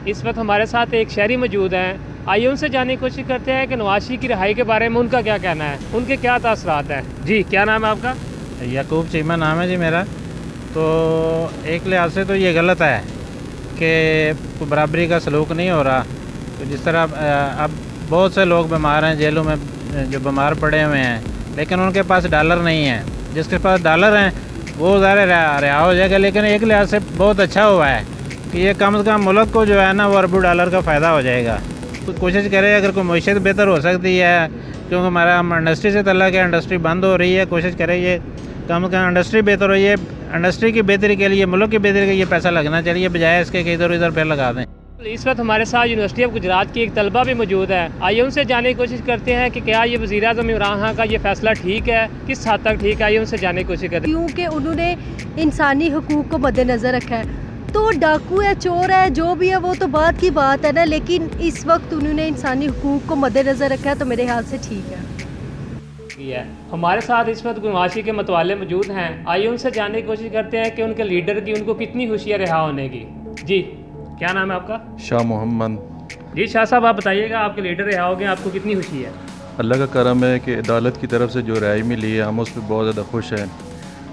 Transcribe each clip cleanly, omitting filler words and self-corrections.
इस वक्त हमारे साथ एक शहरी मौजूद हैं। आइए उनसे जानने की कोशिश करते हैं कि नवाज शरीफ की रिहाई के बारे में उनका क्या कहना है, उनके क्या तासरात हैं। जी क्या नाम है आपका? याकूब चीमा नाम है जी मेरा। तो एक लिहाज से तो ये गलत है कि बराबरी का सलूक नहीं हो रहा। तो जिस तरह अब बहुत से लोग बीमार हैं, जेलों में जो बीमार पड़े हुए हैं, लेकिन उनके पास डॉलर नहीं है। जिसके पास डॉलर हैं वो ज़्यादा रिहा हो जाएगा। लेकिन एक लिहाज से बहुत अच्छा हुआ है कि ये कम से कम मुल्क को जो है ना वो अरबों डॉलर का फ़ायदा हो जाएगा। तो कोशिश करें, अगर कोई मईशत बेहतर हो सकती है, क्योंकि हमारा इंडस्ट्री से तल्लुक़ है, इंडस्ट्री बंद हो रही है, कोशिश करें ये कम से कम इंडस्ट्री बेहतर हो। ये इंडस्ट्री की बेहतरी के लिए, मुल्क की बेहतरी के लिए पैसा लगना चाहिए, बजाय इसके कि इधर उधर फिर लगा दें। इस वक्त हमारे साथ यूनिवर्सिटी ऑफ गुजरात की एक तलबा भी मौजूद है। आइए उनसे जानने की कोशिश करते हैं कि क्या ये वज़ीर आज़म इमरान खान का ये फ़ैसला ठीक है, किस हद तक ठीक है। आइए उनसे जानने की कोशिश करते हैं। क्योंकि उन्होंने इंसानी हुकूक को मद्देनज़र रखा है। तो डाकू है, चोर है, जो भी है वो तो बात की बात है ना, लेकिन इस वक्त उन्होंने इंसानी हुकूक को मद्देनज़र रखा है, तो मेरे ख्याल से ठीक है। हमारे साथ इस वक्त नवाज शरीफ के मतवाले मौजूद हैं। आइए उनसे जानने की कोशिश करते हैं कि उनके लीडर की उनको कितनी खुशी है रिहा होने की। जी क्या नाम है आपका? शाह मोहम्मद। जी शाह साहब, आप बताइएगा, आपके लीडर रिहा हो गए, आपको कितनी खुशी है? अल्लाह का करम है कि अदालत की तरफ से जो रिहाई मिली है, हम उस पर बहुत ज़्यादा खुश हैं।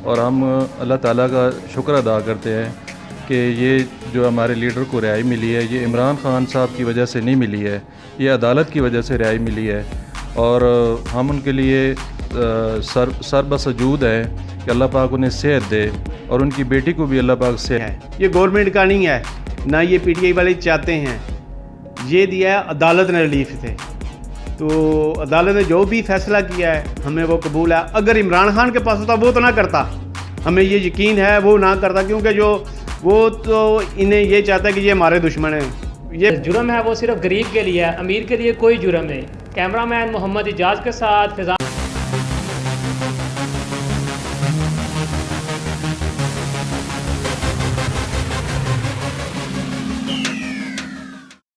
और हम अल्लाह ताला का शुक्र अदा करते हैं कि ये जो हमारे लीडर को रिहाई मिली है, ये इमरान खान साहब की वजह से नहीं मिली है, ये अदालत की वजह से रिहाई मिली है। और हम उनके लिए सर बसजूद है कि अल्लाह पाक उन्हें सेहत दे, और उनकी बेटी को भी अल्लाह पाक सेहत है। ये गवर्नमेंट का नहीं है, ना ये पीटीआई वाले चाहते हैं, ये दिया है अदालत ने रिलीफ से। तो अदालत ने जो भी फैसला किया है हमें वो कबूल है। अगर इमरान खान के पास होता वो तो ना करता, हमें ये यकीन है वो ना करता, क्योंकि जो वो तो इन्हें ये चाहता है कि ये हमारे दुश्मन हैं। ये जुर्म है वो सिर्फ गरीब के लिए है, अमीर के लिए कोई जुर्म नहीं। कैमरामैन मोहम्मद इजाज़ के साथ फिजा।